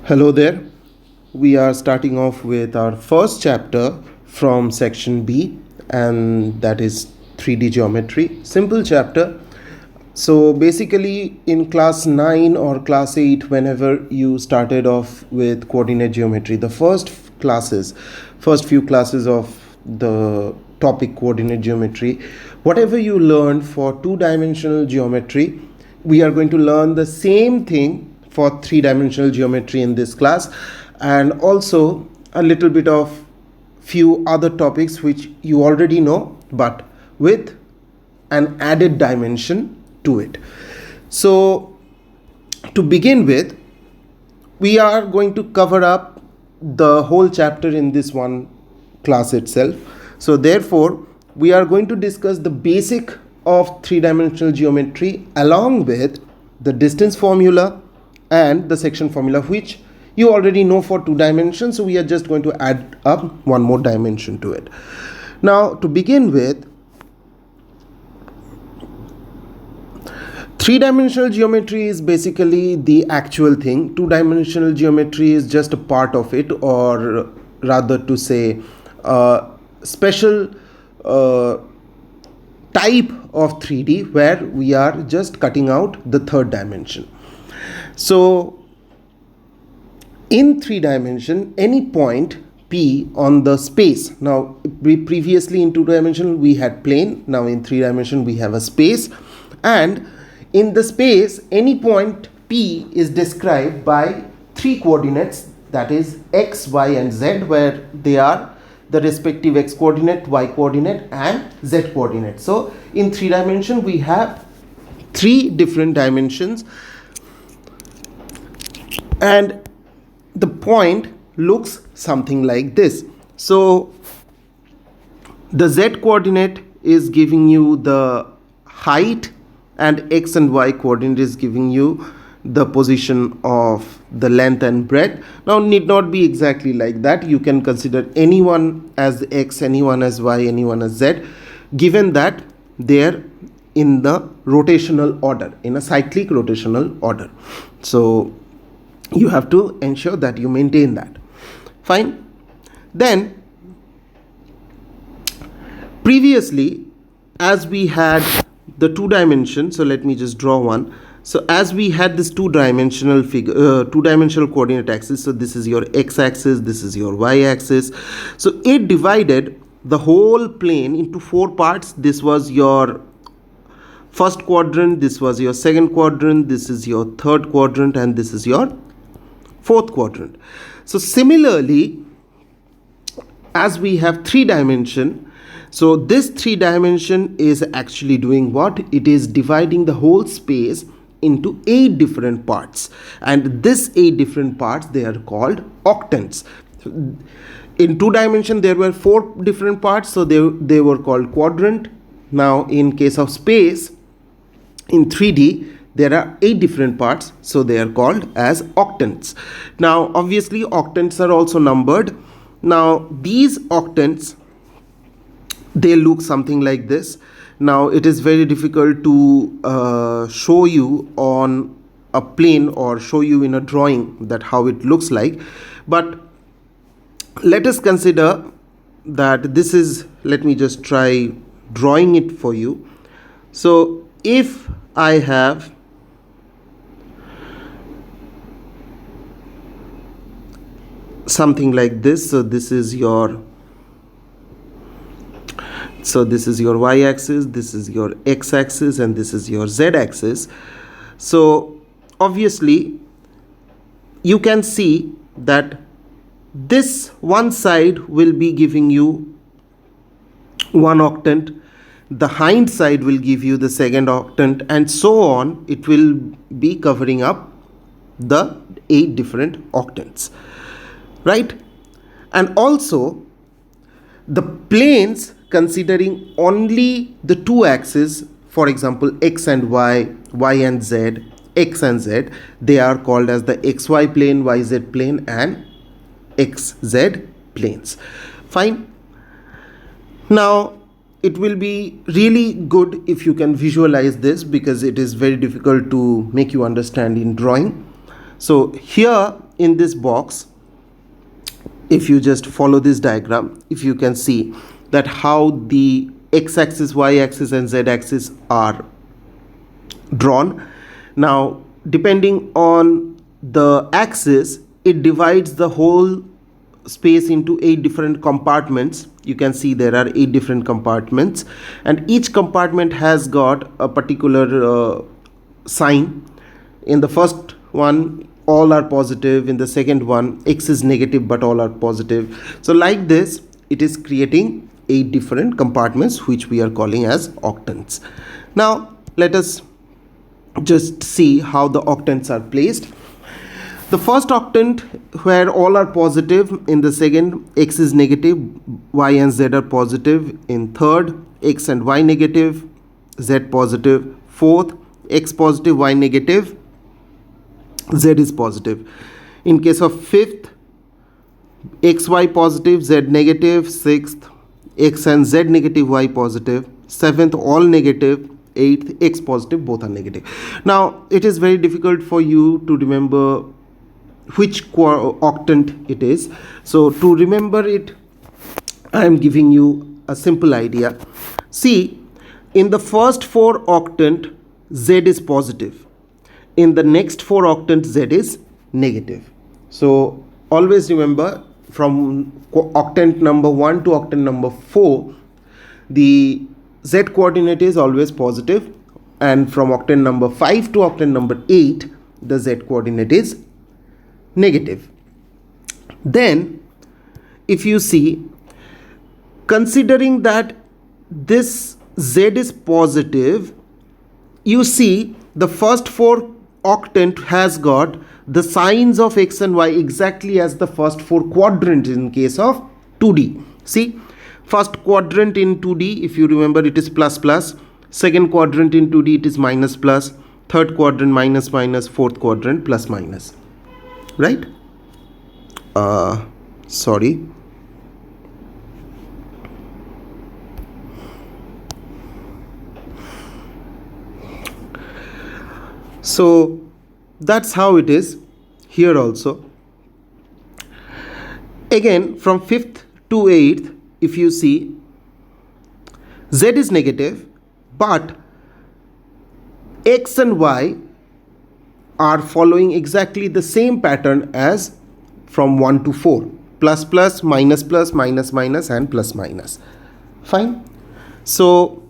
Hello there. We are starting off with our first chapter from section B, and that is 3D geometry. Simple chapter. So basically, in class 9 or class 8, whenever you started off with coordinate geometry, the first few classes of the topic coordinate geometry, whatever you learned for two-dimensional geometry, we are going to learn the same thing for three-dimensional geometry in this class, and also a little bit of few other topics which you already know but with an added dimension to it. So to begin with, we are going to cover up the whole chapter in this one class itself. So therefore we are going to discuss the basic of three-dimensional geometry along with the distance formula and the section formula, which you already know for two dimensions. So we are just going to add up one more dimension to it. Now to begin with, three-dimensional geometry is basically the actual thing. Two-dimensional geometry is just a part of it, or rather to say special type of 3D where we are just cutting out the third dimension. So in 3 dimension, any point P on the space. Now previously in 2 dimension we had plane. Now in 3 dimension we have a space, and in the space any point P is described by 3 coordinates, that is x, y and z, where they are the respective x coordinate, y coordinate and z coordinate. So in 3 dimension we have 3 different dimensions, and the point looks something like this. So the z coordinate is giving you the height, and x and y coordinate is giving you the position of the length and breadth. Now need not be exactly like that. You can consider anyone as x, anyone as y, anyone as z, given that they are in the rotational order, in a cyclic rotational order. So you have to ensure that you maintain that. Fine. Then previously, as we had the 2 dimension, so let me just draw one. So as we had this two-dimensional coordinate axis, so this is your x-axis, this is your y-axis. So it divided the whole plane into 4 parts. This was your first quadrant, this was your second quadrant, this is your third quadrant, and this is your fourth quadrant. So similarly, as we have 3 dimension, so this 3 dimension is actually doing what? It is dividing the whole space into 8 different parts, and this 8 different parts, they are called octants. In 2 dimension there were 4 different parts, so they were called quadrant. Now in case of space, in 3D there are 8 different parts, so they are called as octants. Now obviously octants are also numbered. Now these octants, they look something like this. Now it is very difficult to show you on a plane or show you in a drawing that how it looks like, but let us consider that this is, let me just try drawing it for you. So if I have something like this, so this is your y-axis, this is your x-axis, and this is your z-axis. So obviously you can see that this one side will be giving you one octant, the hind side will give you the second octant, and so on. It will be covering up the 8 different octants, right? And also the planes, considering only the 2 axes, for example x and y, y and z, x and z, they are called as the xy plane, yz plane and xz planes. Fine. Now it will be really good if you can visualize this, because it is very difficult to make you understand in drawing. So here in this box, if you just follow this diagram, if you can see that how the x-axis, y-axis and z-axis are drawn. Now depending on the axis, it divides the whole space into 8 different compartments. You can see there are 8 different compartments, and each compartment has got a particular sign. In the first one, all are positive. In the second one, x is negative but all are positive. So like this, it is creating 8 different compartments, which we are calling as octants. Now let us just see how the octants are placed. The first octant, where all are positive. In the second, x is negative, y and z are positive. In third, x and y negative, z positive. Fourth, x positive, y negative, z is positive. In case of fifth, x, y positive, z negative. Sixth, x and z negative, y positive. Seventh, all negative. Eighth, x positive, both are negative. Now it is very difficult for you to remember which octant it is. So to remember it, I am giving you a simple idea. See, in the first 4 octant, z is positive. In the next 4 octant, z is negative. So always remember, from octant number 1 to octant number 4, the z coordinate is always positive, and from octant number 5 to octant number 8, the z coordinate is negative. Then if you see, considering that this z is positive, you see the first 4 octant has got the signs of x and y exactly as the first 4 quadrants in case of 2D. See, first quadrant in 2D, if you remember, it is plus plus. Second quadrant in 2D, it is minus plus. Third quadrant, minus minus. Fourth quadrant, plus minus. Right? Sorry. So that's how it is here also. Again, from 5th to 8th, if you see, z is negative, but x and y are following exactly the same pattern as from 1 to 4. Plus plus, minus plus, minus minus and plus minus. Fine. So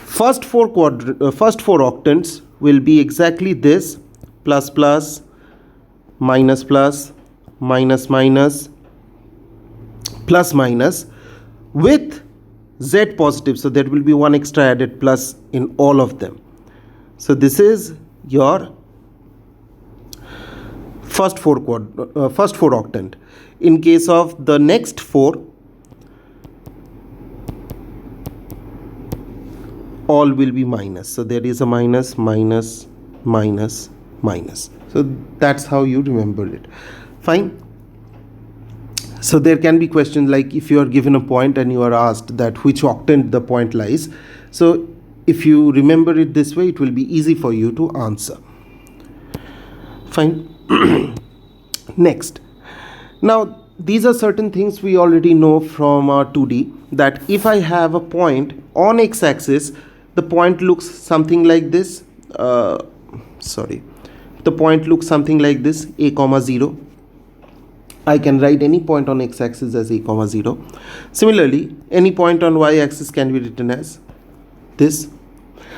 first 4 octants will be exactly this: plus plus, minus plus, minus minus, plus minus, with z positive. So there will be one extra added plus in all of them. So this is your first 4 octant. In case of the next 4, all will be minus. So there is a minus, minus, minus, minus. So that's how you remember it. Fine. So there can be questions like, if you are given a point and you are asked that which octant the point lies. So if you remember it this way, it will be easy for you to answer. Fine. Next. Now these are certain things we already know from our 2D, that if I have a point on x-axis, the point looks something like this. The point looks something like this: a comma 0. I can write any point on x-axis as a comma 0. Similarly, any point on y-axis can be written as this.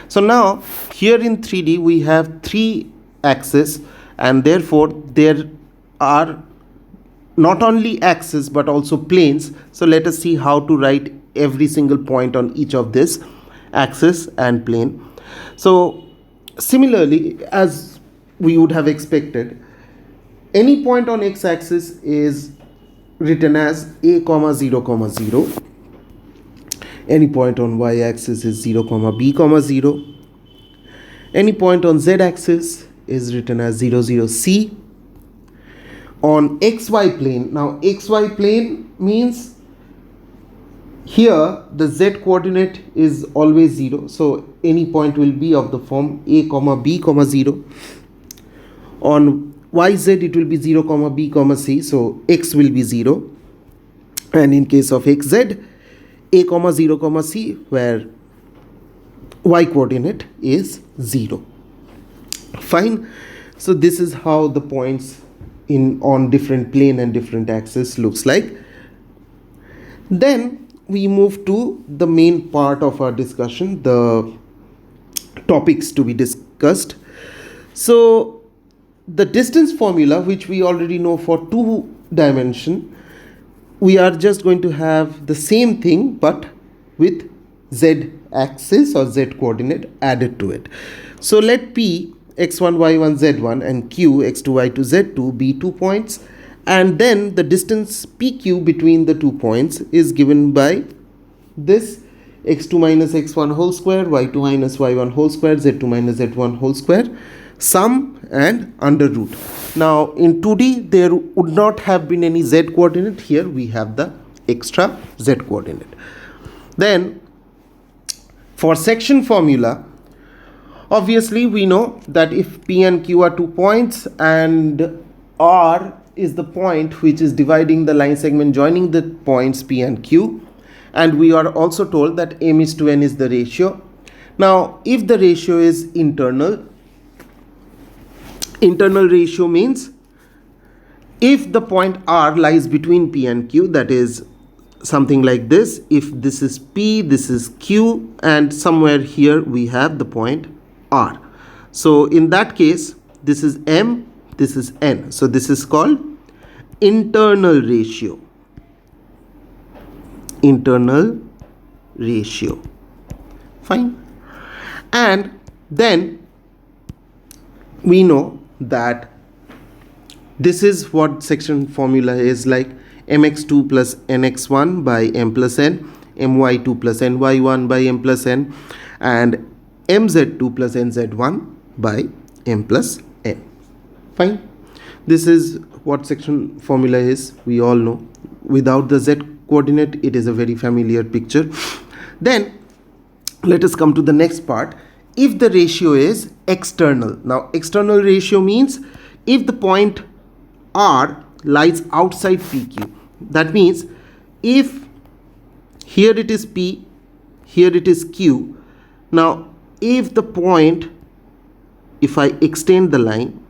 So now here in 3D we have 3 axes, and therefore there are not only axes but also planes. So let us see how to write every single point on each of this axis and plane. So similarly, as we would have expected, any point on x-axis is written as a comma 0 comma 0. Any point on y-axis is 0 comma b comma 0. Any point on z-axis is written as 0 0 c. On xy plane, now xy plane means here the z coordinate is always 0, so any point will be of the form a comma b comma 0. On yz it will be 0 comma b comma c, so x will be 0, and in case of xz, a comma 0 comma c, where y coordinate is 0. Fine. So this is how the points in on different plane and different axes looks like. Then we move to the main part of our discussion, the topics to be discussed. So the distance formula, which we already know for 2 dimension, we are just going to have the same thing but with z axis or z coordinate added to it. So let p x1 y1 z1 and q x2 y2 z2 be 2 points, and then the distance pq between the 2 points is given by this x2 minus x1 whole square, y2 minus y1 whole square, z2 minus z1 whole square, sum and under root. Now in 2D there would not have been any z coordinate, here we have the extra z coordinate. Then for section formula, obviously we know that if p and q are 2 points and r is the point which is dividing the line segment joining the points p and q, and we are also told that m is to n is the ratio. Now if the ratio is internal ratio means if the point r lies between p and q, that is something like this. If this is p, this is q, and somewhere here we have the point r. So in that case, this is m, this is n. So this is called internal ratio. Internal ratio. Fine. And then we know that this is what section formula is like: mx2 plus nx1 by m plus n, my2 plus ny1 by m plus n, and mz2 plus nz1 by m plus n. Fine. This is what section formula is. We all know. Without the z coordinate, it is a very familiar picture. Then let us come to the next part. If the ratio is external. Now external ratio means if the point r lies outside pq. That means if here it is p, here it is q. Now if the point, if I extend the line,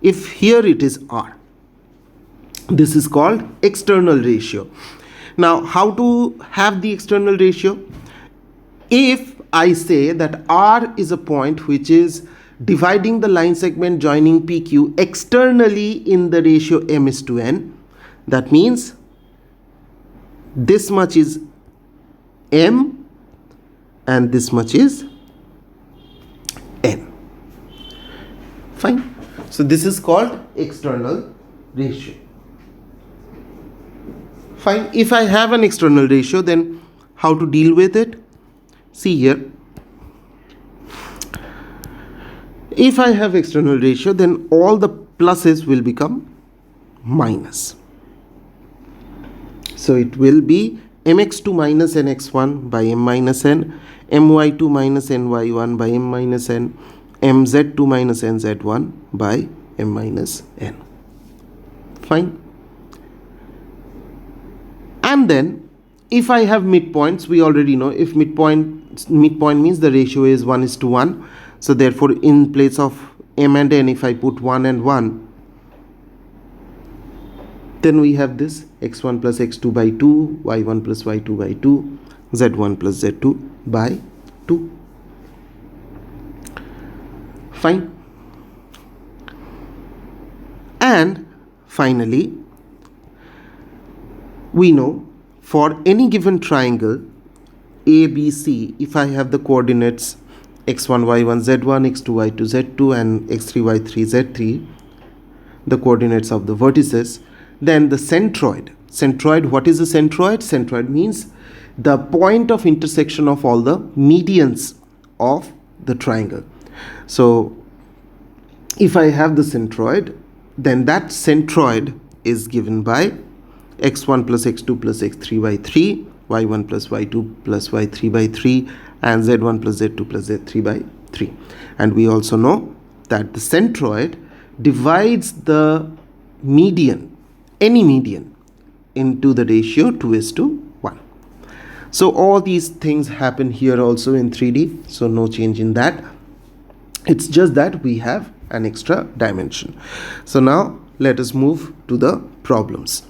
if here it is r, this is called external ratio. Now how to have the external ratio? If I say that r is a point which is dividing the line segment joining PQ externally in the ratio m is to n, that means this much is m and this much is n. Fine. So this is called external ratio. Fine. If I have an external ratio, then how to deal with it? See here. If I have external ratio, then all the pluses will become minus. So it will be mx2 minus nx1 by m minus n, my2 minus ny1 by m minus n, mz2 minus nz1 by m minus n. Fine. And then if I have midpoints, we already know if midpoint means the ratio is 1:1. So therefore in place of m and n, if I put 1 and 1, then we have this x1 plus x2 by 2, y1 plus y2 by 2, z1 plus z2 by 2. Fine. And finally, we know for any given triangle ABC, if I have the coordinates x1 y1 z1, x2 y2 z2 and x3 y3 z3, the coordinates of the vertices, then the centroid, what is a centroid? Centroid means the point of intersection of all the medians of the triangle. So if I have the centroid, then that centroid is given by x1 plus x2 plus x3 by 3, y1 plus y2 plus y3 by 3, and z1 plus z2 plus z3 by 3. And we also know that the centroid divides the median, any median, into the ratio 2:1. So all these things happen here also in 3D, so no change in that. It's just that we have an extra dimension. So now let us move to the problems.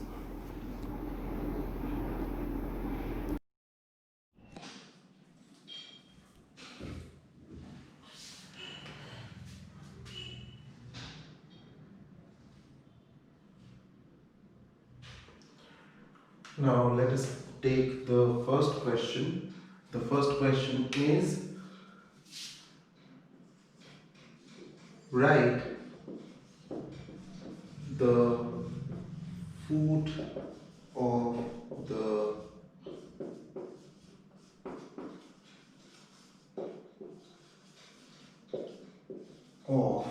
Now let us take the first question. The first question is, write the foot of the of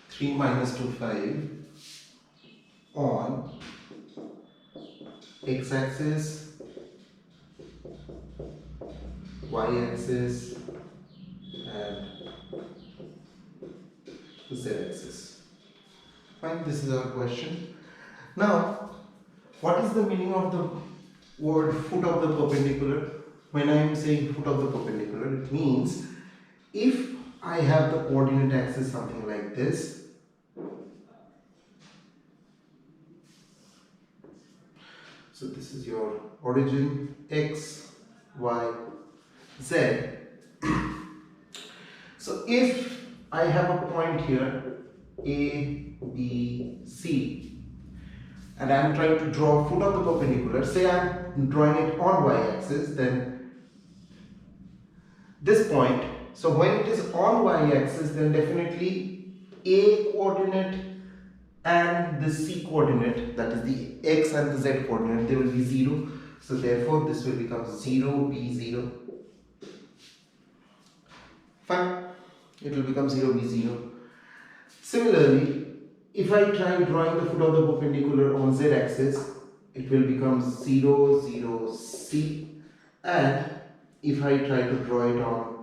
3 minus 2 5 on x-axis, y-axis and z-axis. Fine, this is our question. Now, what is the meaning of the word foot of the perpendicular? When I am saying foot of the perpendicular, it means if I have the coordinate axis something like this, so this is your origin x, y, z. So if I have a point here A, B, C, and I am trying to draw foot of the perpendicular, say I am drawing it on y-axis, then this point, so when it is on y-axis, then definitely A coordinate and the C coordinate, that is the x and the z coordinate, they will be 0. So therefore this will become 0, B 0. Fine, it will become 0, B 0. Similarly, if I try drawing the foot of the perpendicular on z axis, it will become 0, 0, C. And if I try to draw it on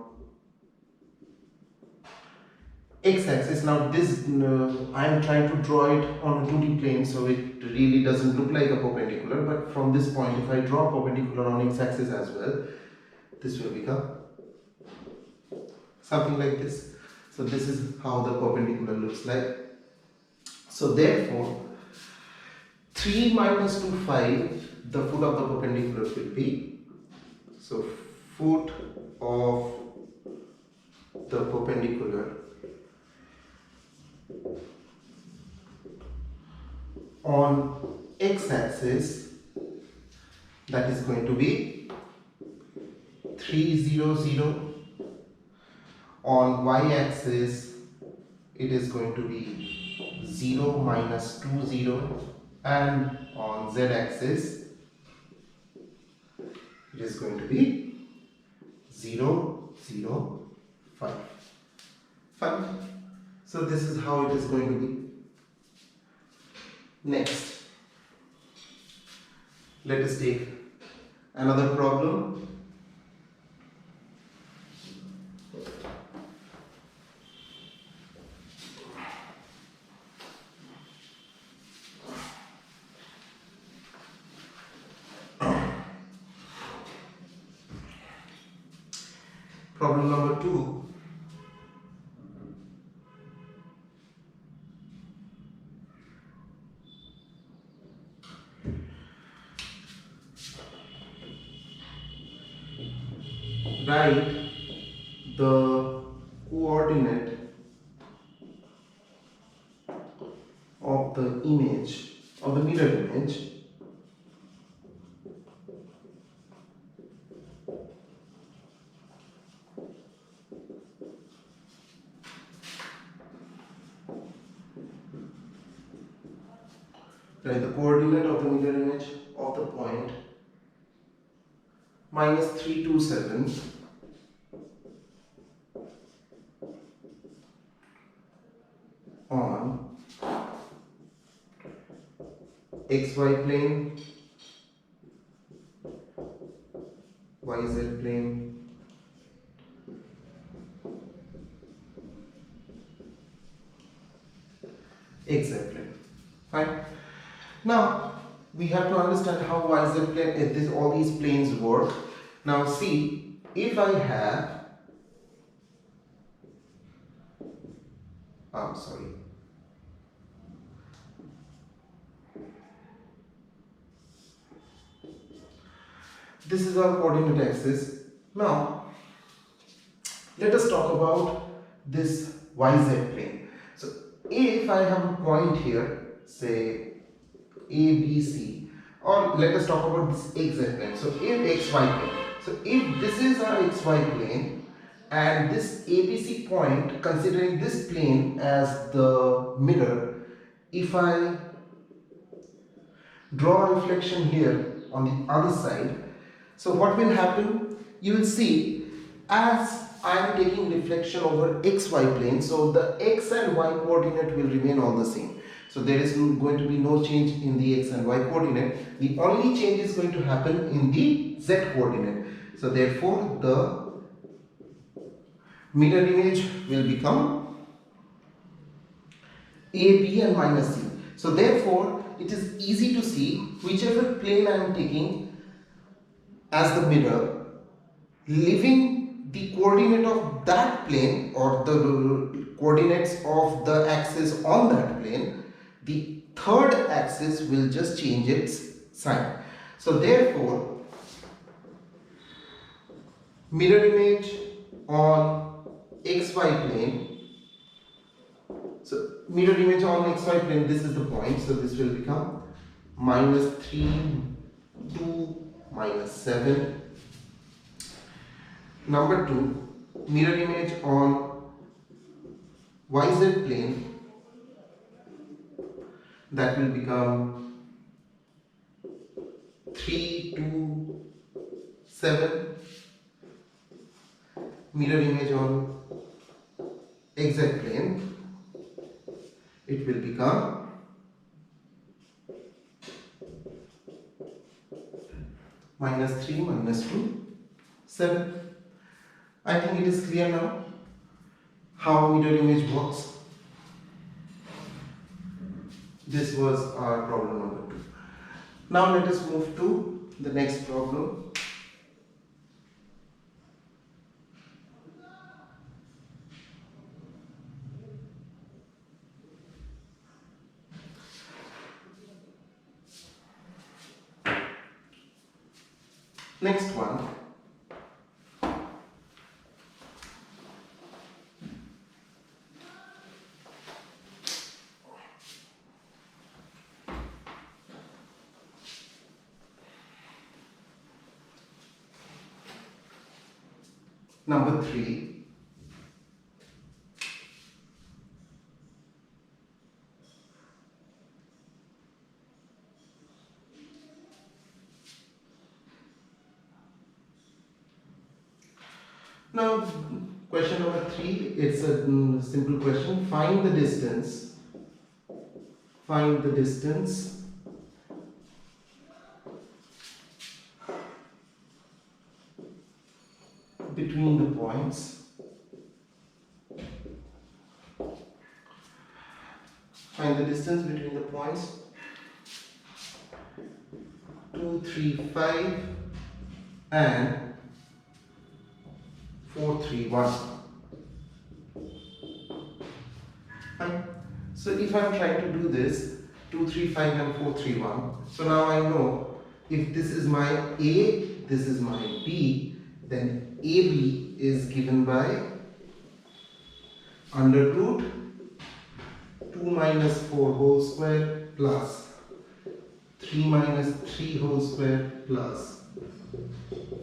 x-axis, now this I am trying to draw it on a 2D plane, so it really doesn't look like a perpendicular, but from this point if I draw a perpendicular on x-axis as well, this will become something like this. So this is how the perpendicular looks like. So therefore 3 minus 2 5, the foot of the perpendicular will be, so foot of the perpendicular on x-axis, that is going to be 300. On y-axis it is going to be 0 minus 20, and on z-axis it is going to be 0, 0, 5. Fine. So this is how it is going to be. Next, let us take another problem. Problem number 2. Write the coordinate of the image, of the mirror image, write the coordinate of the mirror image of the point minus 327 on xy plane, yz plane, xz plane. Fine. Now we have to understand how yz plane, all these planes work. Now see, if I have, sorry, this is our coordinate axis. Now let us talk about this yz plane. So if I have a point here, say ABC, or let us talk about this xz plane. So if xy plane, so if this is our xy plane and this ABC point, considering this plane as the mirror, if I draw a reflection here on the other side, so what will happen? You will see, as I am taking reflection over xy plane, so the x and y coordinate will remain all the same. So there is going to be no change in the x and y coordinate. The only change is going to happen in the z coordinate. So therefore the mirror image will become a, b and minus c. So therefore it is easy to see whichever plane I am taking as the mirror, leaving the coordinate of that plane or the coordinates of the axis on that plane, the third axis will just change its sign. So therefore mirror image on xy plane, so mirror image on xy plane, this is the point, so this will become minus 3, 2, minus 7. Number 2, mirror image on yz plane, that will become 3, 2, 7. Mirror image on xz plane, it will become minus 3, minus 2, 7. I think it is clear now how mirror image works. This was our problem number 2. Now let us move to the next problem. Next one. Number 3, now question number 3, it's a simple question. Find the distance between the points. Find the distance between the points 2, 3, 5 and 4, 3, 1. Fine. So if I am trying to do this 2, 3, 5 and 4, 3, 1, so now I know if this is my A, this is my B, then AB is given by under root 2 minus 4 whole square plus 3 minus 3 whole square plus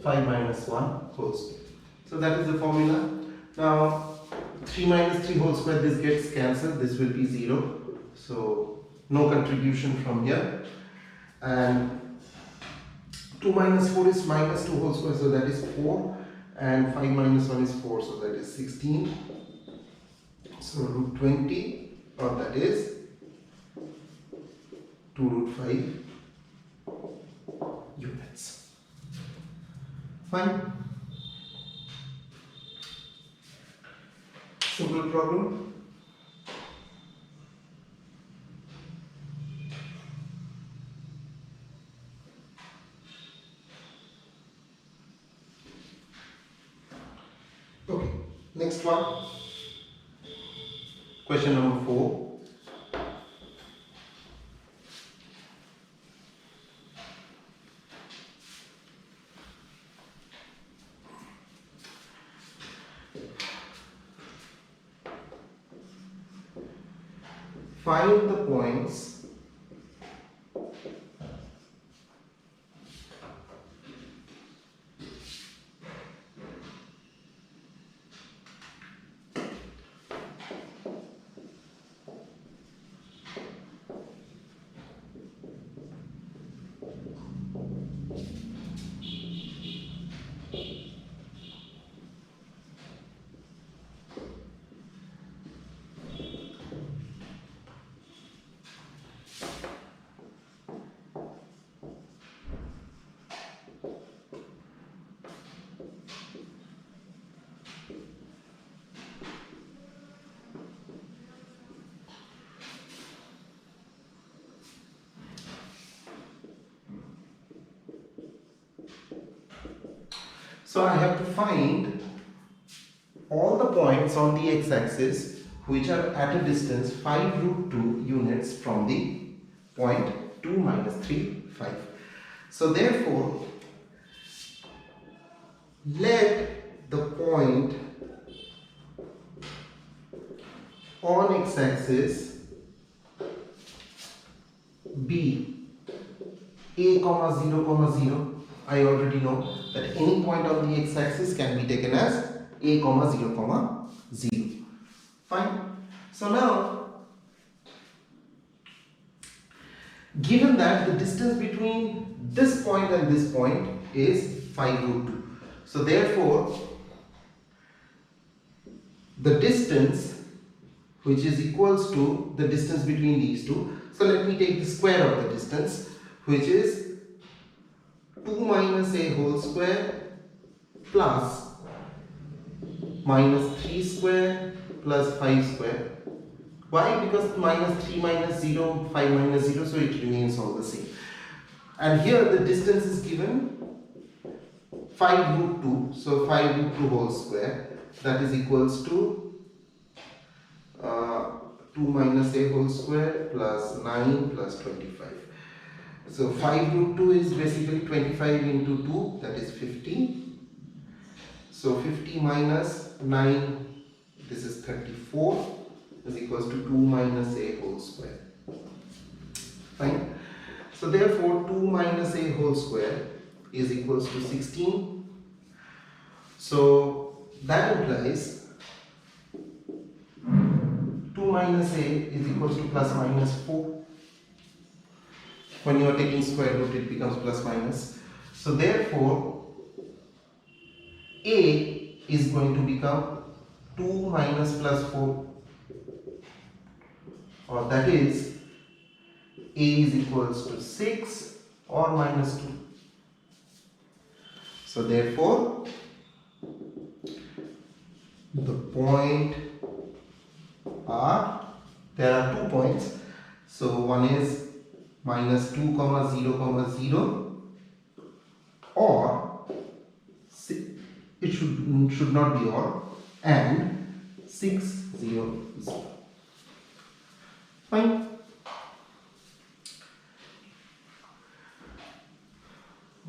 5 minus 1 whole square. So that is the formula. Now 3 minus 3 whole square, this gets cancelled, this will be 0. So no contribution from here. And 2 minus 4 is minus 2 whole square, so that is 4. And 5 minus 1 is 4, so that is 16. So root 20 or that is 2 root 5 units. Fine. Simple problem. Okay, next one. Question number 4. Find the points So I have to find all the points on the x-axis which are at a distance 5 root 2 units from the point 2 minus 3, 5. So therefore, let the point on x-axis be a comma 0 comma 0. I already know that any point on the x-axis can be taken as a comma 0 comma 0. Fine. So now, given that the distance between this point and this point is 5 root 2. So therefore, the distance which is equals to the distance between these two. So let me take the square of the distance, which is 2 minus a whole square plus minus 3 square plus 5 square. Why? Because minus 3 minus 0, 5 minus 0, so it remains all the same. And here the distance is given 5 root 2, so 5 root 2 whole square, that is equals to 2 minus a whole square plus 9 plus 25. So 5 root 2 is basically 25 into 2, that is 50. So 50 minus 9, this is 34, is equals to 2 minus a whole square. Fine. So therefore 2 minus a whole square is equals to 16. So that implies 2 minus a is equals to plus minus 4. When you are taking square root, it becomes plus minus. So therefore, a is going to become 2 minus plus 4, or that is a is equals to 6 or minus 2. So therefore, the point there are 2 points. So one is minus 2 comma 0 comma 0, or it should not be or, and 6 0 0. Fine.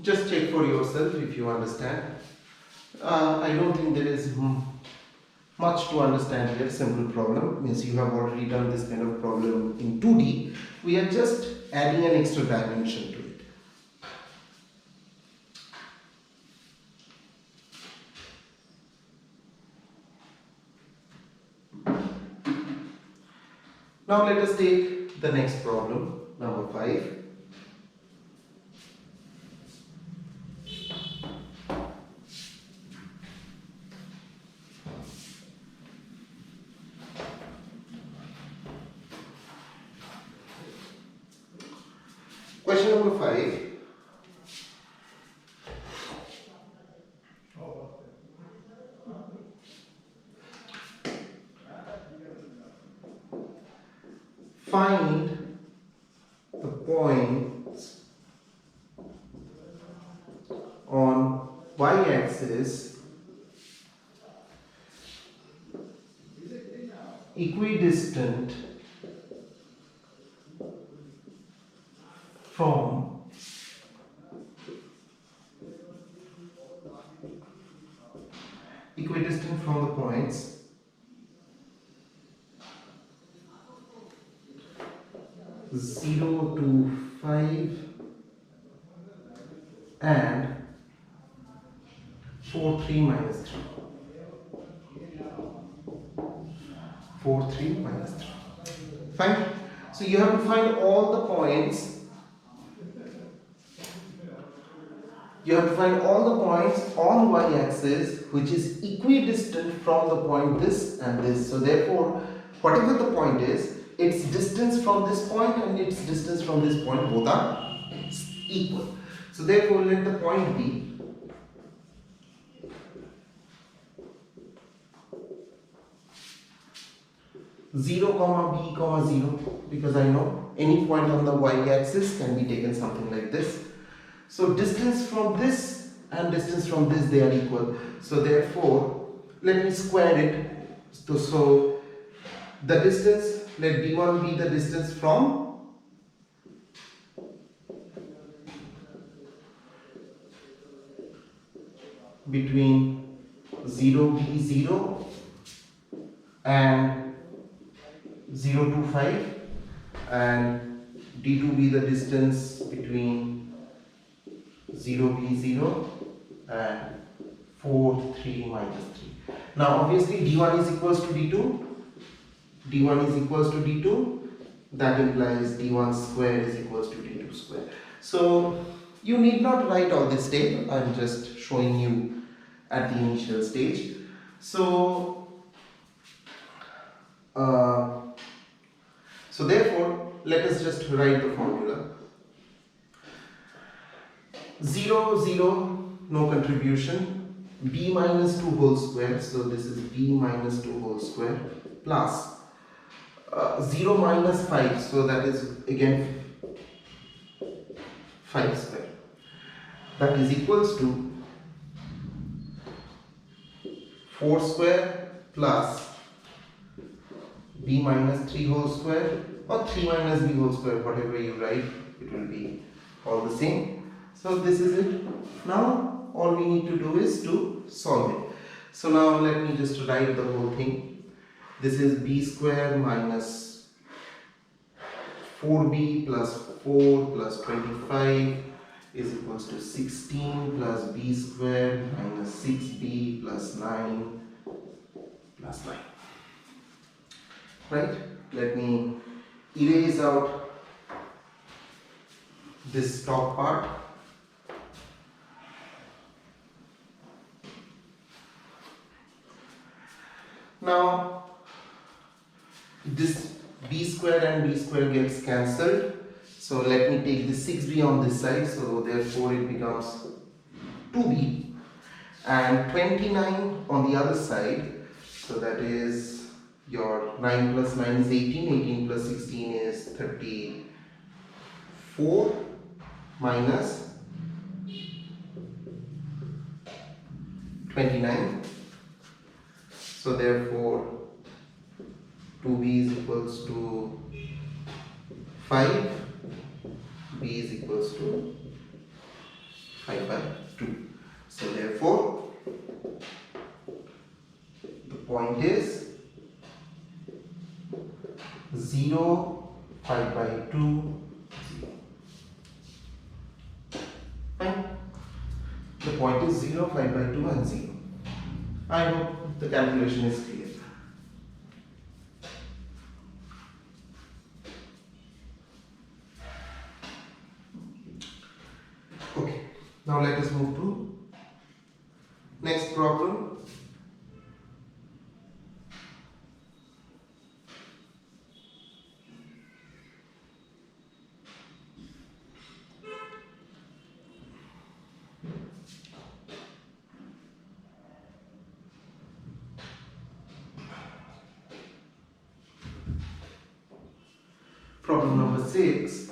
Just check for yourself if you understand. I don't think there is much to understand here. Simple problem, means you have already done this kind of problem in 2D. We are just adding an extra dimension to it. Now let us take the next problem, number 5. Question number 5. Find the points on y-axis equidistant from the points 0 to 5 and 4, 3, minus 3. 4, 3, minus 3. Fine. So you have to find all the points. You have to find all the points on y-axis which is equidistant from the point this and this. So therefore, whatever the point is, its distance from this point and its distance from this point both are equal. So therefore, let the point be 0, b, 0, because I know any point on the y-axis can be taken something like this. So distance from this and distance from this, they are equal. So therefore, let me square it. So the distance, let d1 be the distance from between 0, b, 0 and 0 to 5, and d2 be the distance between 0, b, 0 and 4, 3, minus 3. Now obviously d1 is equals to d2. d1 is equals to d2. That implies d1 square is equals to d2 square. So you need not write all this table. I am just showing you at the initial stage. So therefore, let us just write the formula. 0, 0, no contribution, b minus 2 whole square, so this is b minus 2 whole square, plus 0 minus 5, so that is again 5 square. That is equals to 4 square plus b minus 3 whole square, or 3 minus b whole square, whatever you write, it will be all the same. So this is it. Now all we need to do is to solve it. So now let me just write the whole thing. This is b square minus 4b plus 4 plus 25 is equals to 16 plus b square minus 6b plus 9 plus 9. Right? Let me erase out this top part. Now this b square and b square gets cancelled. So let me take the 6b on this side. So therefore it becomes 2b, and 29 on the other side. So that is your 9 plus 9 is 18. 18 plus 16 is 34 minus 29. So therefore 2b is equals to 5, b is equals to 5 by 2. So therefore the point is 0, 5 by 2, 0. Fine. The point is 0, 5 by 2 and 0. I hope the calculation is clear. Okay, now let us move to next problem. Problem number 6.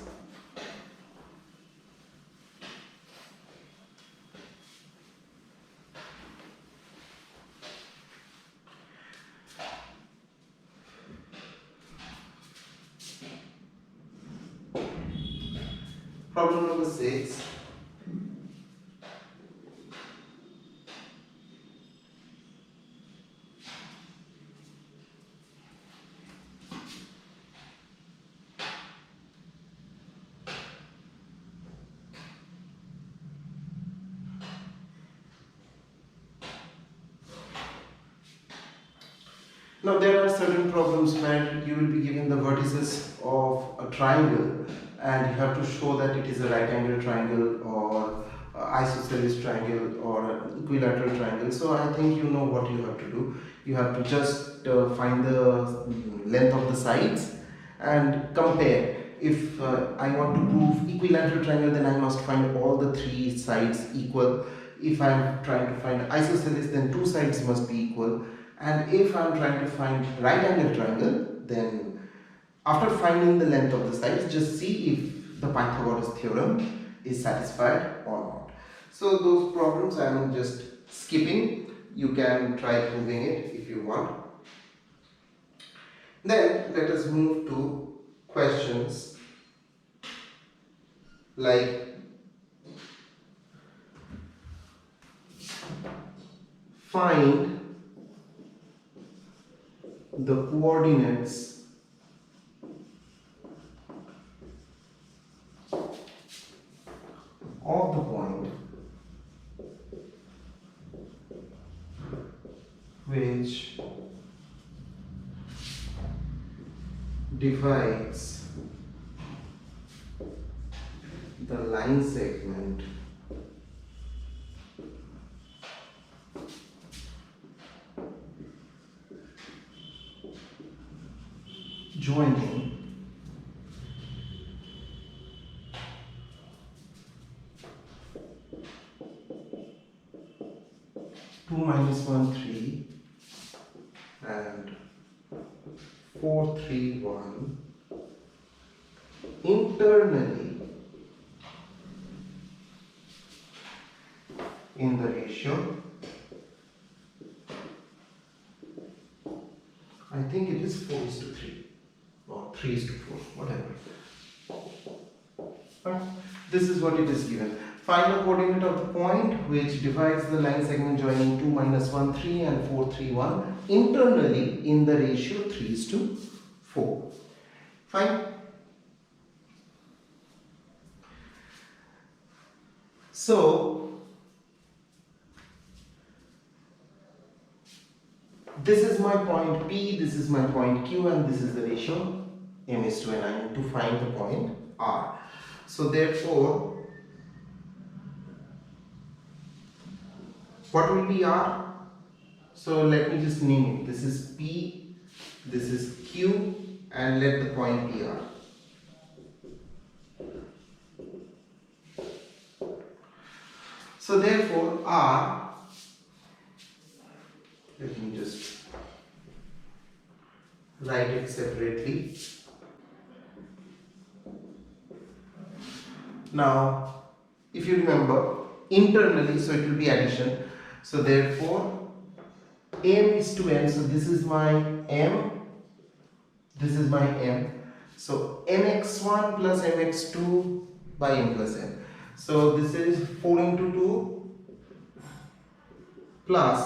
Problem number 6. Now there are certain problems where you will be given the vertices of a triangle and you have to show that it is a right angle triangle or isosceles triangle or an equilateral triangle. So I think you know what you have to do. You have to just find the length of the sides and compare. If I want to prove equilateral triangle, then I must find all the three sides equal. If I am trying to find isosceles, then two sides must be equal. And if I am trying to find right angle triangle, then after finding the length of the sides, just see if the Pythagoras theorem is satisfied or not. So those problems I am just skipping. You can try proving it if you want. Then let us move to questions like find the coordinates of the point which divides the line segment joining two minus 1 3 and 4 3 1 internally in the ratio, I think it is 4:3 or 3:4, whatever. But this is what it is given. Find the coordinate of the point which divides the line segment joining 2 minus 1 3 and 4 3 1 internally in the ratio 3:4. Fine. So this is my point P, this is my point Q, and this is the ratio m:n. I need to find the point R. So therefore, what will be R? So let me just name it. This is P, this is Q, and let the point be R. So therefore R, let me just write it separately. Now if you remember, internally, so it will be addition. So therefore m:n, so this is my m, this is my m. So mx1 plus mx2 by m plus n. So this is 4 into 2 plus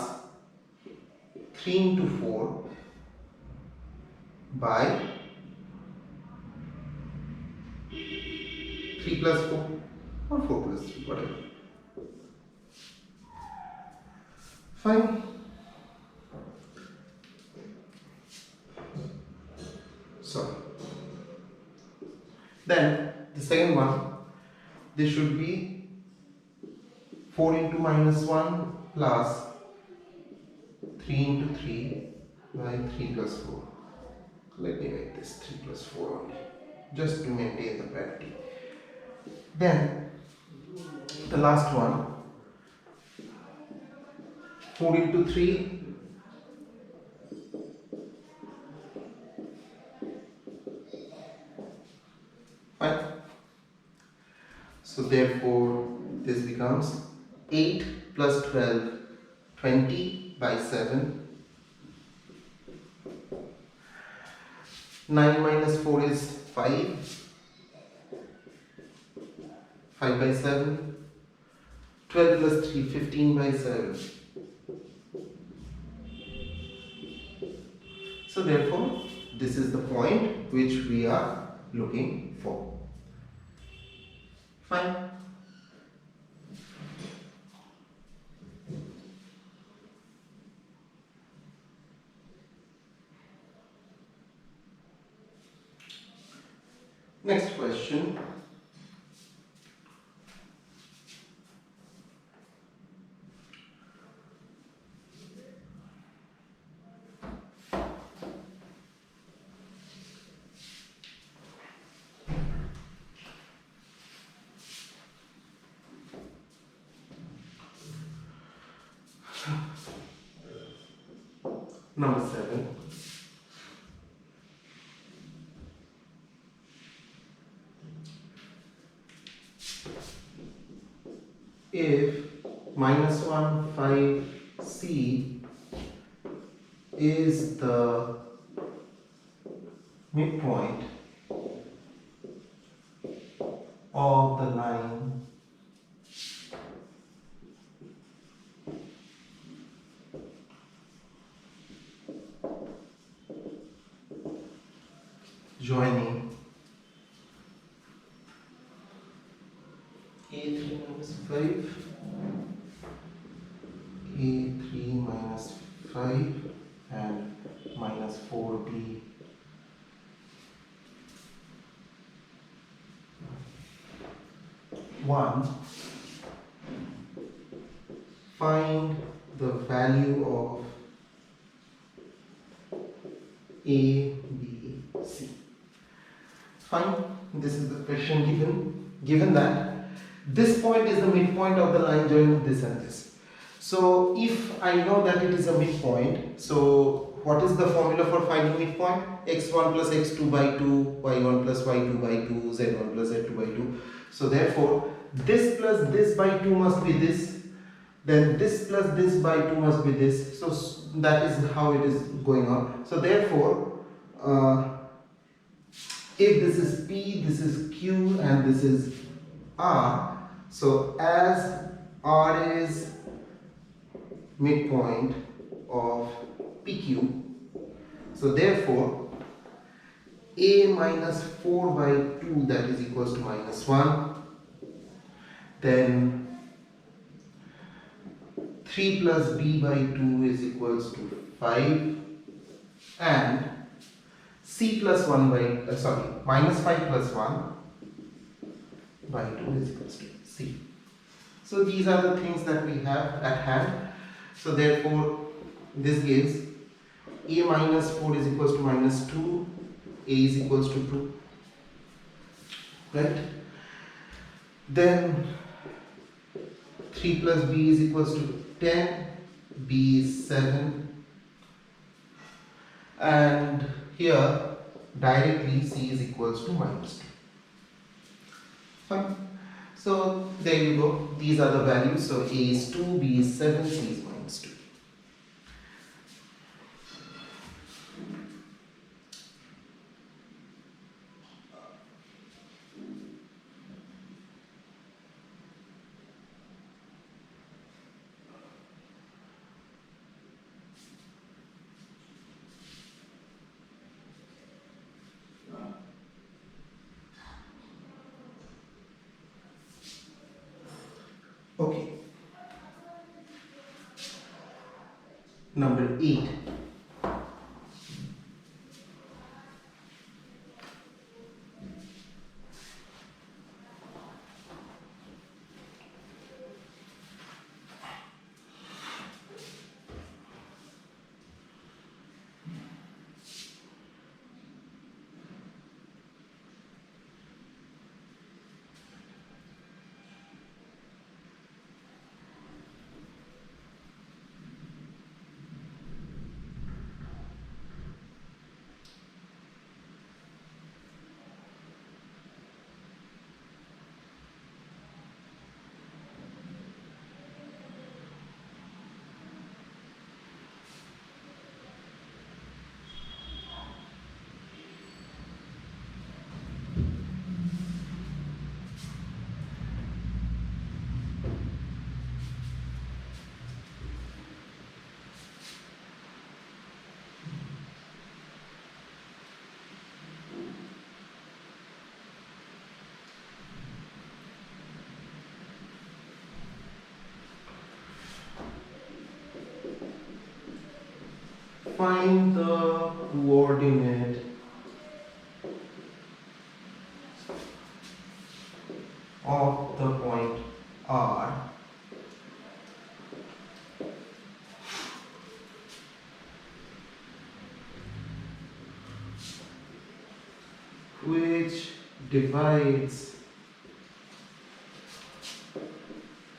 3 into 4 by 3 plus 4 or 4 plus 3, whatever. Fine. So then the second one, this should be 4 into minus 1 plus 3 into 3 by 3 plus 4. Let me make this 3 plus 4 only, just to maintain the parity. Then the last one, 4 into 3 . So therefore this becomes 8 plus 12, 20 by 7. 9 minus 4 is 5, 5 by 7. 12 plus 3, 15 by 7. So therefore this is the point which we are looking for. Fine. Next question. Number 7. If minus 1, 5, C is the midpoint of the line joining A3 minus 5, A3 minus 5 and minus 4B. One, find the value of A, B, C. Fine, this is the question given. Given that this point is the midpoint of the line joining this and this. So if I know that it is a midpoint, so what is the formula for finding midpoint? x1 plus x2 by 2, y1 plus y2 by 2, z1 plus z2 by 2. So therefore this plus this by 2 must be this, then this plus this by 2 must be this. So that is how it is going on. So therefore if this is P, this is Q and this is R, so as R is midpoint of PQ, so therefore A minus 4 by 2, that is equals to minus 1, then 3 plus B by 2 is equals to 5, and C plus 1 by, minus 5 plus 1 by 2 is equals to C. So these are the things that we have at hand. So therefore this gives A minus 4 is equals to minus 2, A is equals to 2, right? Then 3 plus B is equals to 10, B is 7, and here directly C is equals to minus 2. Fine. So there you go, these are the values. So A is 2, B is 7, C is minus 2. Okay. Number 8. find the coordinate of the point R which divides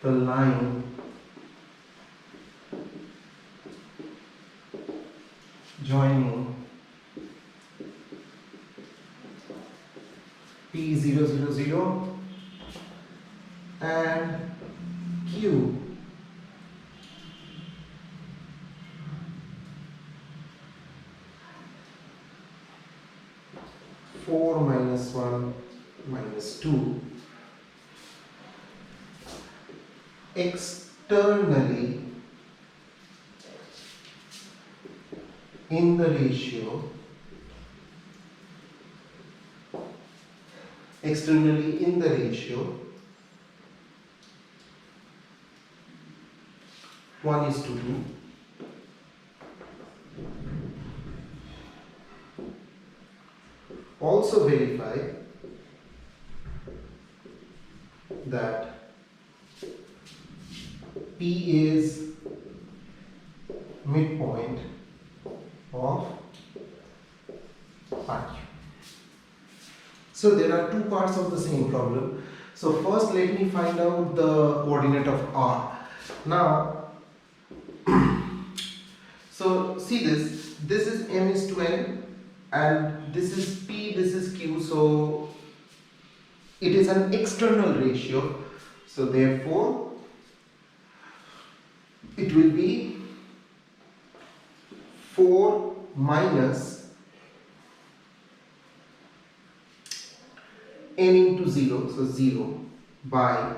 the line joining P000 and Q four minus 1 minus 2 externally in the ratio externally in the ratio 1:2. Also verify that P is midpoint of RQ. So there are two parts of the same problem. So first let me find out the coordinate of R. Now so see this is m is to n and this is p, this is q, so it is an external ratio, so therefore it will be 4 minus n into 0, so 0 by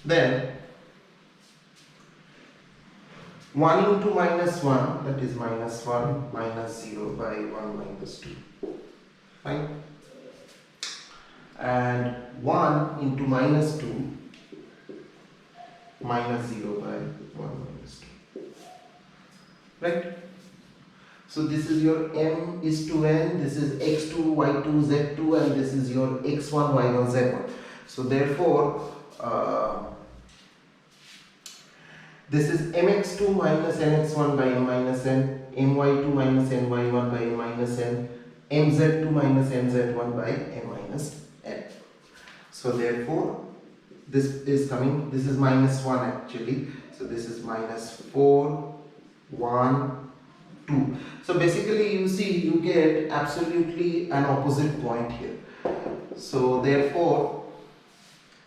then 1 into minus 1, that is minus 1 minus 0 by 1 minus 2, fine, and 1 into minus 2 minus 0 by 1 minus 2, right? So this is your m is to n, this is x2, y2, z2, and this is your x1, y1, z1. So therefore this is mx2 minus nx1 by m minus n, my2 minus ny1 by m minus n, mz2 minus mz1 by m minus n. So therefore this is coming, this is minus 1 actually, so this is minus 4, 1, 2. So basically you see you get absolutely an opposite point here. So therefore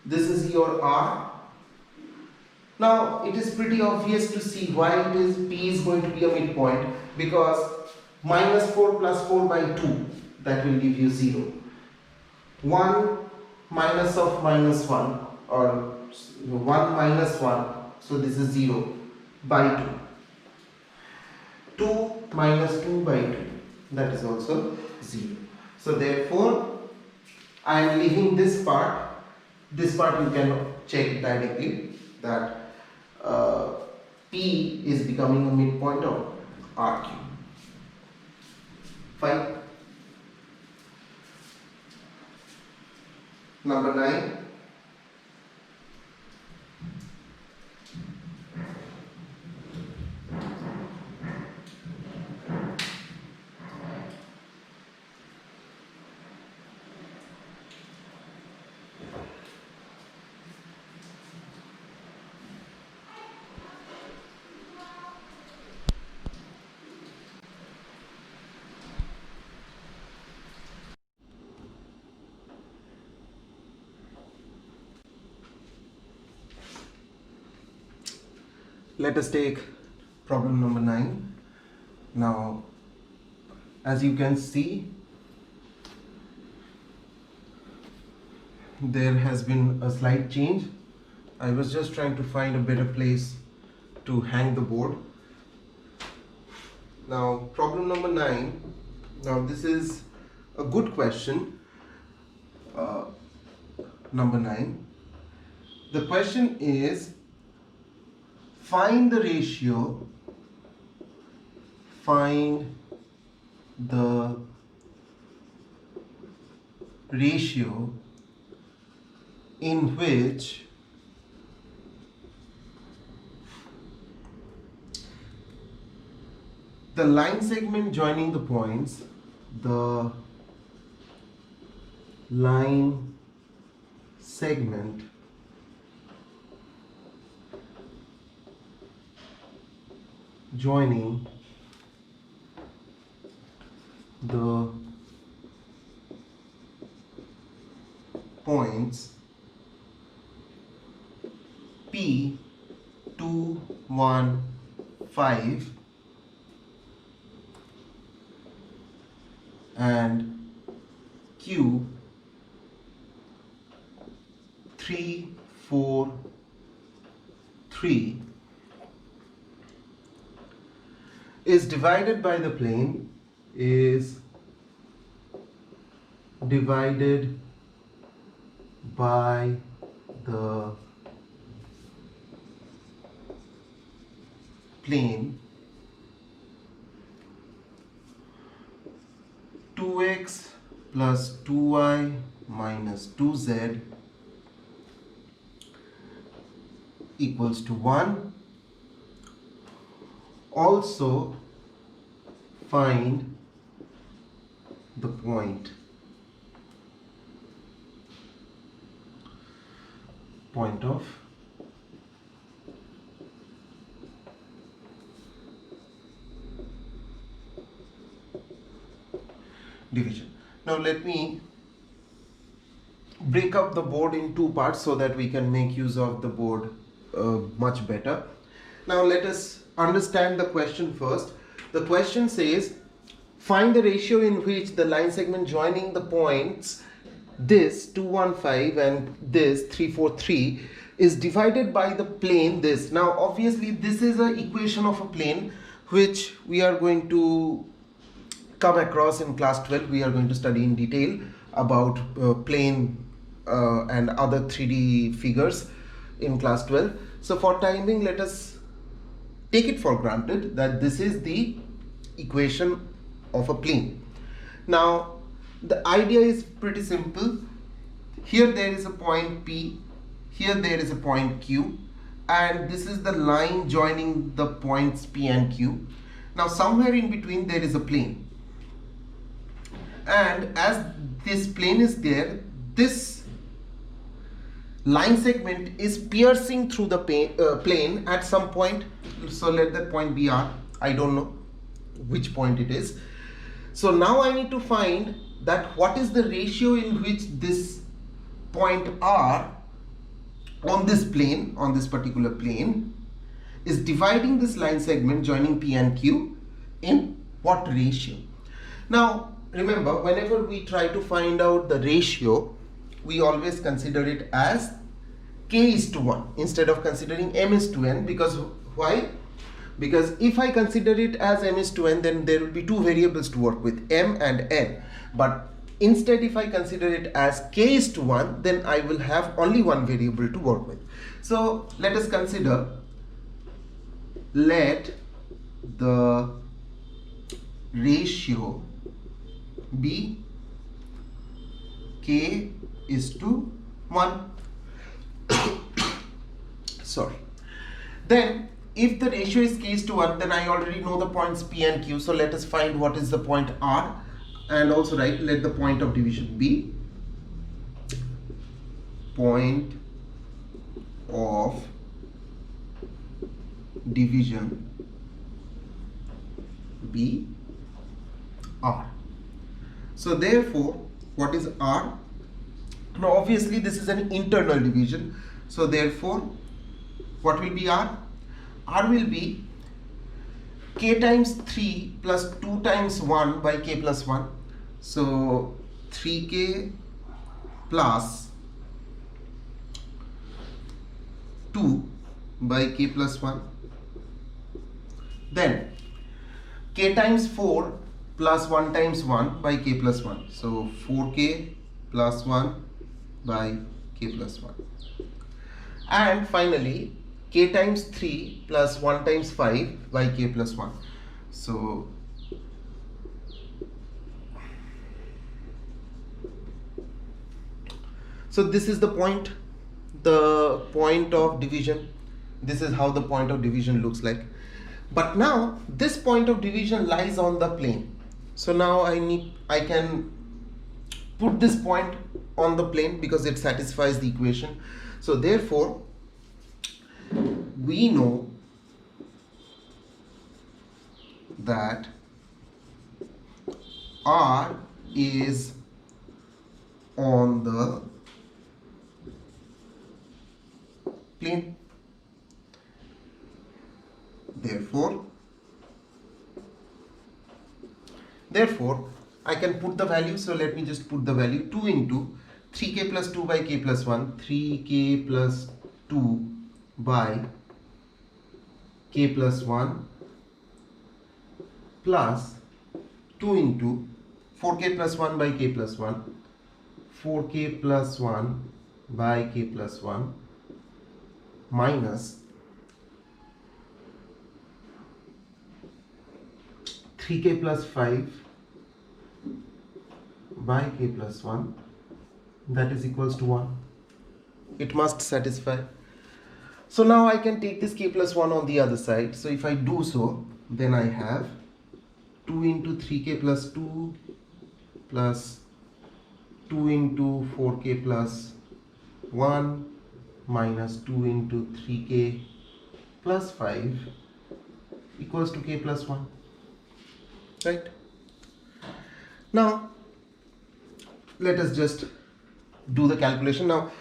this is your R. Now it is pretty obvious to see why it is P is going to be a midpoint, because minus 4 plus 4 by 2, that will give you 0. 1 minus of minus 1 or 1 minus 1, so this is 0 by 2. 2 minus 2 by 2, that is also 0. So therefore I am leaving this part you can check directly that P is becoming a midpoint of RQ. Fine. Number 9. Let us take problem number 9. Now, as you can see, there has been a slight change. I was just trying to find a better place to hang the board. Now problem number 9. Now this is a good question. Number 9. The question is, find the ratio in which the line segment joining the points, the line segment joining the points P 2, 1, 5 and Q 3, 4, 3 is divided by the plane plane 2x plus 2y minus 2z equals to 1. Also find the point of division. Now let me break up the board in two parts so that we can make use of the board much better. Now let us understand the question first. The question says, find the ratio in which the line segment joining the points this 215 and this 343 is divided by the plane this. Now obviously this is an equation of a plane which we are going to come across in class 12. We are going to study in detail about plane and other 3D figures in class 12. So for timing, let us take it for granted that this is the equation of a plane. Now the idea is pretty simple. Here there is a point P, here there is a point Q, and this is the line joining the points P and Q. Now somewhere in between there is a plane, and as this plane is there, this line segment is piercing through the plane at some point. So let that point be R. I don't know which point it is. So now I need to find that what is the ratio in which this point R on this plane, on this particular plane, is dividing this line segment joining P and Q in what ratio. Now remember, whenever we try to find out the ratio, we always consider it as k is to 1 instead of considering m is to n. Because why? Because if I consider it as m is to n, then there will be two variables to work with, m and n. But instead, if I consider it as k is to 1, then I will have only one variable to work with. So let us consider, let the ratio be k is to 1. Sorry. Then if the ratio is k is to 1, then I already know the points P and Q. So let us find what is the point R, and also write, let the point of division be point of division be R. So therefore, what is R? Now obviously this is an internal division. So therefore, what will be R? R will be k times 3 plus 2 times 1 by k plus 1. So 3k plus 2 by k plus 1. Then k times 4 plus 1 times 1 by k plus 1. So 4k plus 1 by k plus 1. And finally k times 3 plus 1 times 5 by k plus 1. So this is the point of division. This is how the point of division looks like. But now this point of division lies on the plane. So now I can put this point on the plane because it satisfies the equation. So therefore we know that R is on the plane. Therefore I can put the value. So let me just put the value. 2 into 3k plus 2 by k plus 1, 3k plus 2 by k plus 1 plus 2 into 4k plus 1 by k plus 1, 4k plus 1 by k plus 1 minus 3k plus 5 by k plus 1, that is equals to 1. It must satisfy. So now I can take this k plus 1 on the other side. So if I do so, then I have 2 into 3k plus 2 plus 2 into 4k plus 1 minus 2 into 3k plus 5 equals to k plus 1. Right? Now let us just do the calculation. Now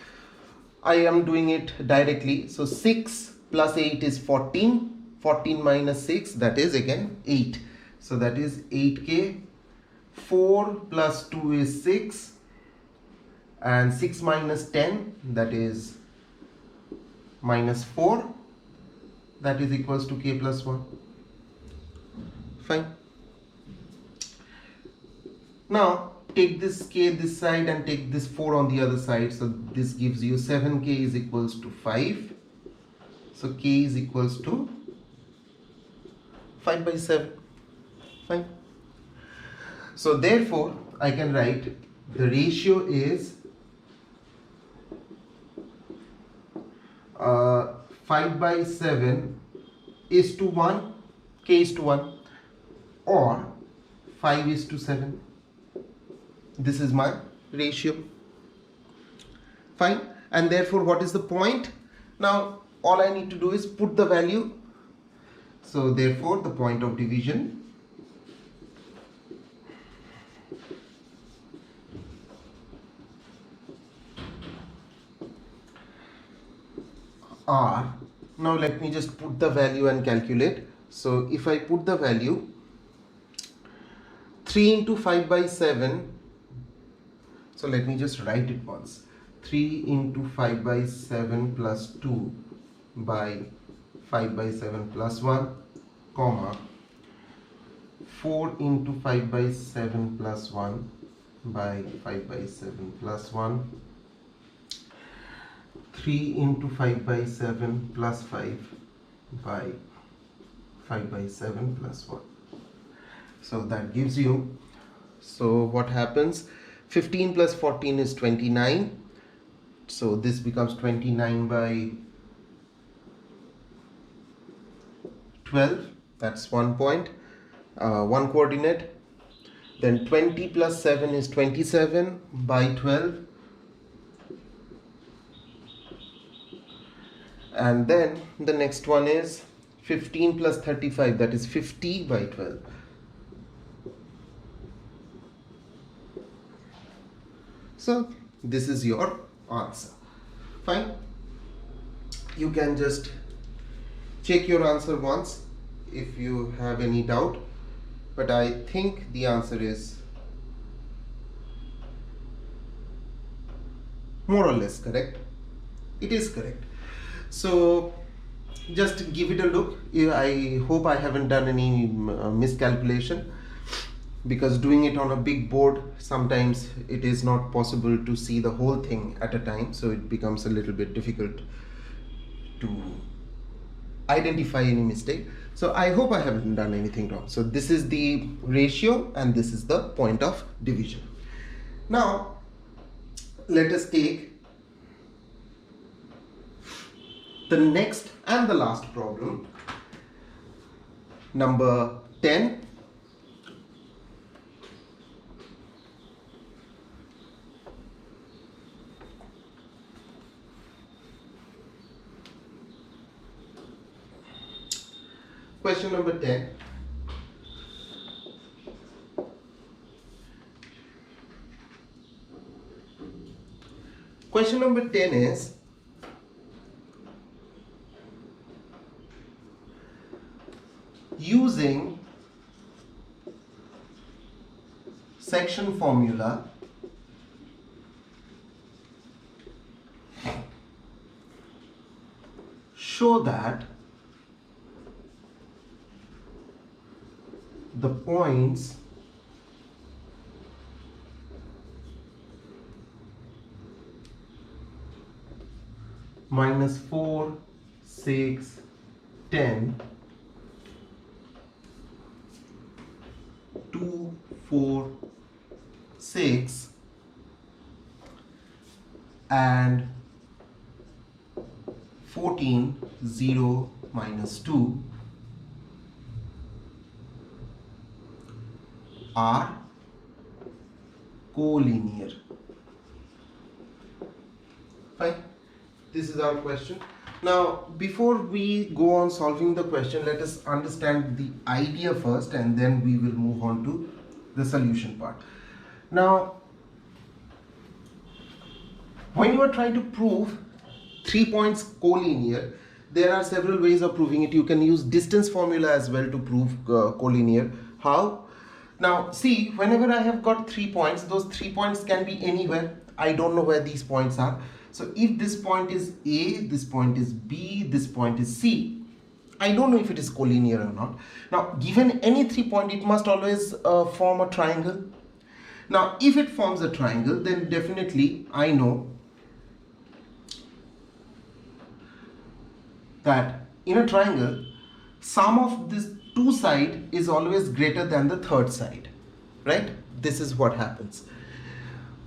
I am doing it directly. So 6 plus 8 is 14. 14 minus 6, that is again 8. So that is 8k. 4 plus 2 is 6. And 6 minus 10, that is minus 4. That is equals to k plus 1. Fine. Now take this k this side and take this 4 on the other side. So this gives you 7k is equals to 5. So k is equals to 5 by 7. Fine. So therefore I can write the ratio is 5 by 7 is to 1, k is to 1, or 5 is to 7. This is my ratio. Fine. And therefore what is the point? Now all I need to do is put the value. So therefore the point of division R. Now let me just put the value and calculate. So if I put the value 3 into 5 by 7, so let me just write it once. 3 into 5 by 7 plus 2 by 5 by 7 plus 1, comma 4 into 5 by 7 plus 1 by 5 by 7 plus 1, 3 into 5 by 7 plus 5 by 5 by 7 plus 1. So that gives you, so what happens, 15 plus 14 is 29. So this becomes 29 by 12. That's 1 point, 1 coordinate. Then 20 plus 7 is 27 by 12. And then the next one is 15 plus 35, that is 50 by 12. So this is your answer. Fine. You can just check your answer once if you have any doubt, but I think the answer is more or less correct. It is correct. So just give it a look. I hope I haven't done any miscalculation, because doing it on a big board, sometimes it is not possible to see the whole thing at a time, so it becomes a little bit difficult to identify any mistake. So I hope I haven't done anything wrong. So this is the ratio and this is the point of division. Now let us take the next and the last problem, number 10. Question number 10. Question number 10 is, using section formula, show that the points -4, 6, 10, 2, 4, 6 and 14, 0, -2 are collinear. Fine. This is our question. Now, before we go on solving the question, let us understand the idea first and then we will move on to the solution part. Now, when you are trying to prove 3 points collinear, there are several ways of proving it. You can use distance formula as well to prove collinear. How? Now, see, whenever I have got 3 points, those 3 points can be anywhere. I don't know where these points are. So if this point is A, this point is B, this point is C, I don't know if it is collinear or not. Now, given any 3 point, it must always form a triangle. Now, if it forms a triangle, then definitely I know that in a triangle, sum of this two side is always greater than the third side, right? This is what happens.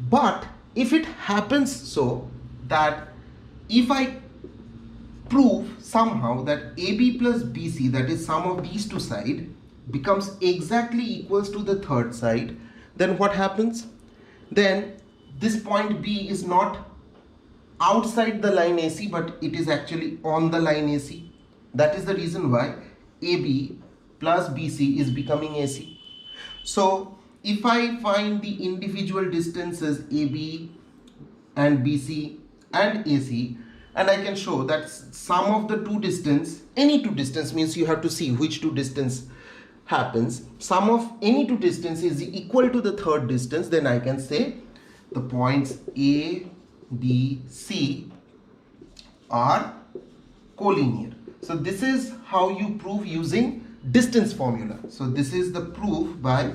But if it happens so that if I prove somehow that AB plus BC, that is sum of these two sides, becomes exactly equals to the third side, then what happens? Then this point B is not outside the line AC, but it is actually on the line AC. That is the reason why AB plus BC is becoming AC. So if I find the individual distances AB and BC and AC, and I can show that sum of the two distance, any two distance, means you have to see which two distance happens, sum of any two distance is equal to the third distance, then I can say the points A, B, C are collinear. So this is how you prove using distance formula. So this is the proof by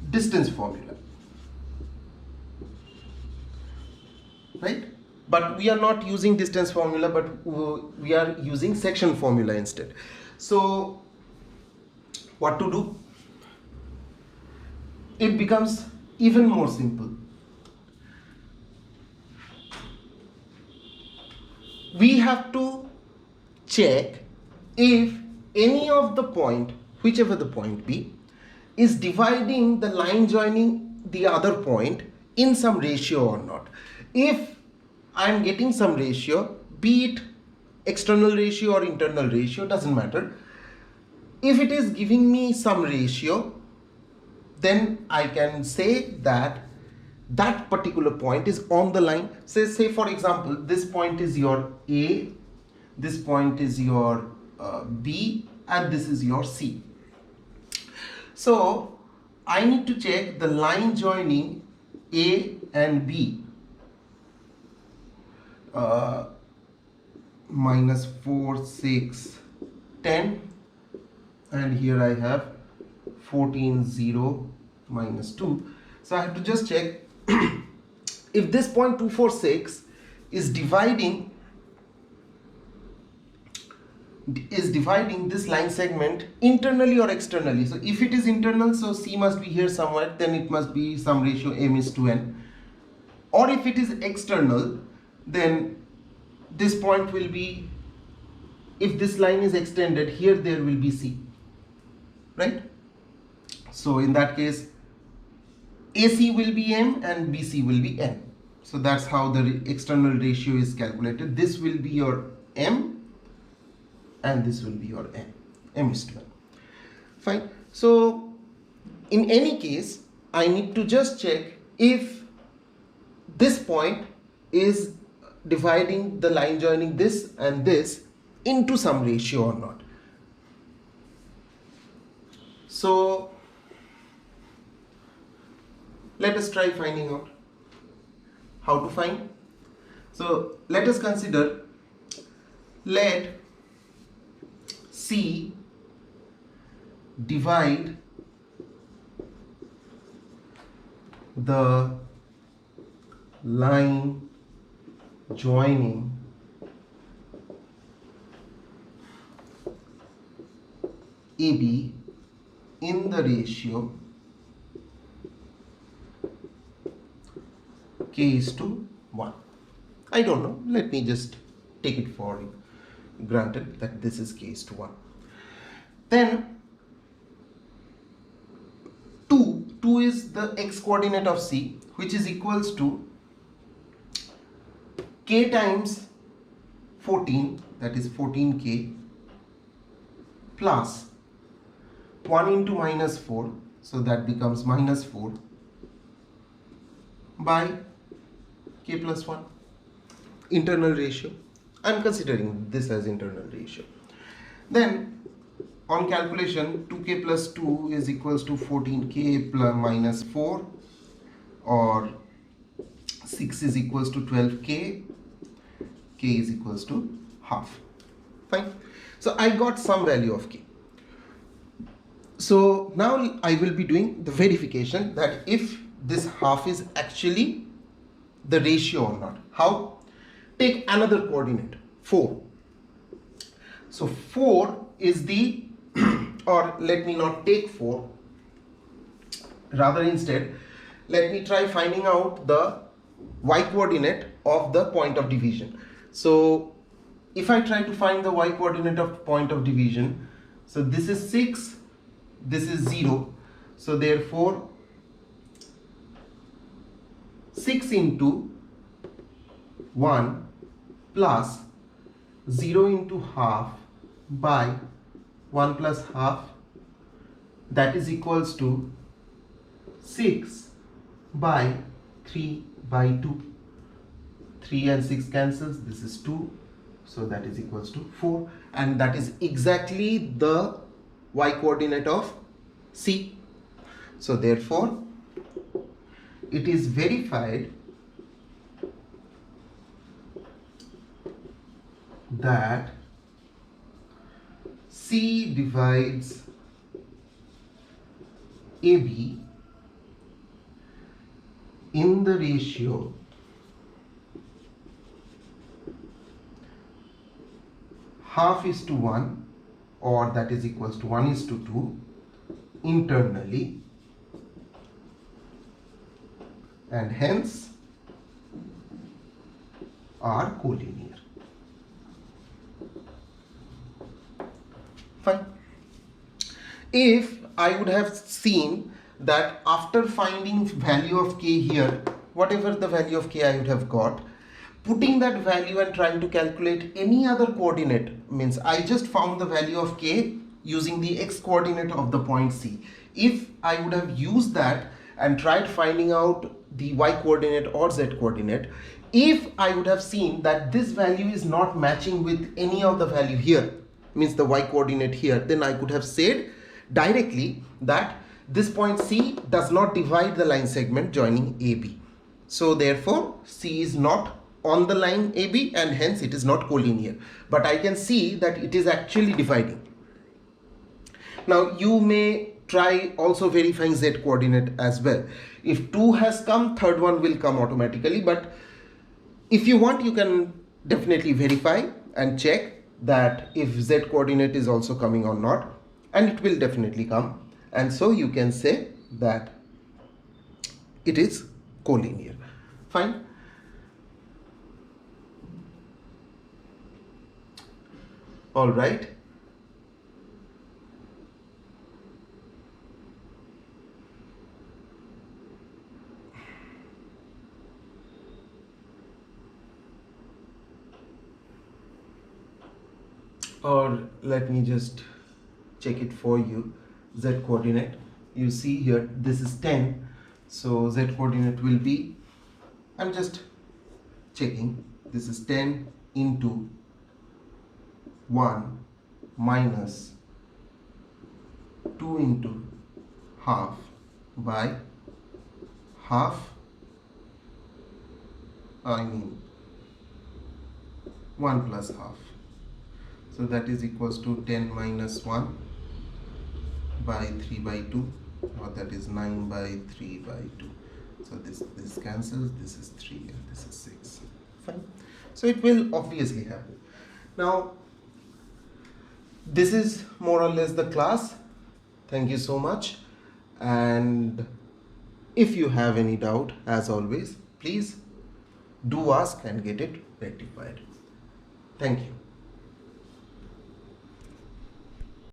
distance formula, right? But we are not using distance formula, but we are using section formula instead. So what to do? It becomes even more simple. We have to check if any of the point, whichever the point be, is dividing the line joining the other point in some ratio or not. If I am getting some ratio, be it external ratio or internal ratio, doesn't matter. If it is giving me some ratio, then I can say that that particular point is on the line. Say for example, this point is your A, this point is your B, and this is your C. So I need to check the line joining A and B. minus 4, 6, 10, and here I have 14, 0, minus 2. So I have to just check if this point 246 is dividing this line segment internally or externally. So if it is internal, so C must be here somewhere, then it must be some ratio m is to n. Or if it is external, then this point will be, if this line is extended, here there will be C, right? So in that case, AC will be m and BC will be n. So that's how the external ratio is calculated. This will be your m and this will be your n, m is to n. Fine. So in any case, I need to just check if this point is dividing the line joining this and this into some ratio or not. So let us try finding out how to find. So let us consider, let C divide the line joining AB in the ratio K is to 1. I don't know, let me just take it for granted that this is K is to 1. Then 2 is the x coordinate of C, which is equals to K times 14, that is 14K, plus 1 into minus 4, so that becomes minus 4, by K plus 1, internal ratio. I am considering this as internal ratio. Then on calculation, 2K plus 2 is equals to 14K plus minus 4, or 6 is equals to 12K, K is equals to half. Fine. So I got some value of K. So now I will be doing the verification that if this half is actually the ratio or not. How? Take another coordinate, 4. So 4 is the or let me not take 4, rather instead let me try finding out the y coordinate of the point of division. So if I try to find the y coordinate of point of division, so this is 6, this is 0, so therefore 6 into 1 plus 0 into half by 1 plus half, that is equals to 6 by 3 by 2. 3 and 6 cancels, this is 2, so that is equals to 4, and that is exactly the y coordinate of C. So therefore it is verified that C divides AB in the ratio half is to 1, or that is equals to 1 is to 2 internally, and hence are collinear. Fine. If I would have seen that after finding value of K here, whatever the value of K I would have got, putting that value and trying to calculate any other coordinate, means I just found the value of K using the x coordinate of the point C. If I would have used that and tried finding out the y coordinate or z coordinate, if I would have seen that this value is not matching with any of the value here, means the y coordinate here, then I could have said directly that this point C does not divide the line segment joining AB. So therefore C is not on the line AB, and hence it is not collinear. But I can see that it is actually dividing. Now you may try also verifying Z coordinate as well. If 2 has come, third one will come automatically, but if you want, you can definitely verify and check that if Z coordinate is also coming or not, and it will definitely come. And so you can say that it is collinear. Fine. All right. Or let me just check it for you. Z coordinate, you see here, this is 10, so Z coordinate will be, I'm just checking, this is 10 into 1 minus 2 into half by half, I mean 1 plus half. So that is equals to 10 minus 1 by 3 by 2, or that is 9 by 3 by 2. So this cancels, this is 3 and this is 6. Fine. So it will obviously happen. Now this is more or less the class. Thank you so much, and if you have any doubt, as always, please do ask and get it rectified. Thank you.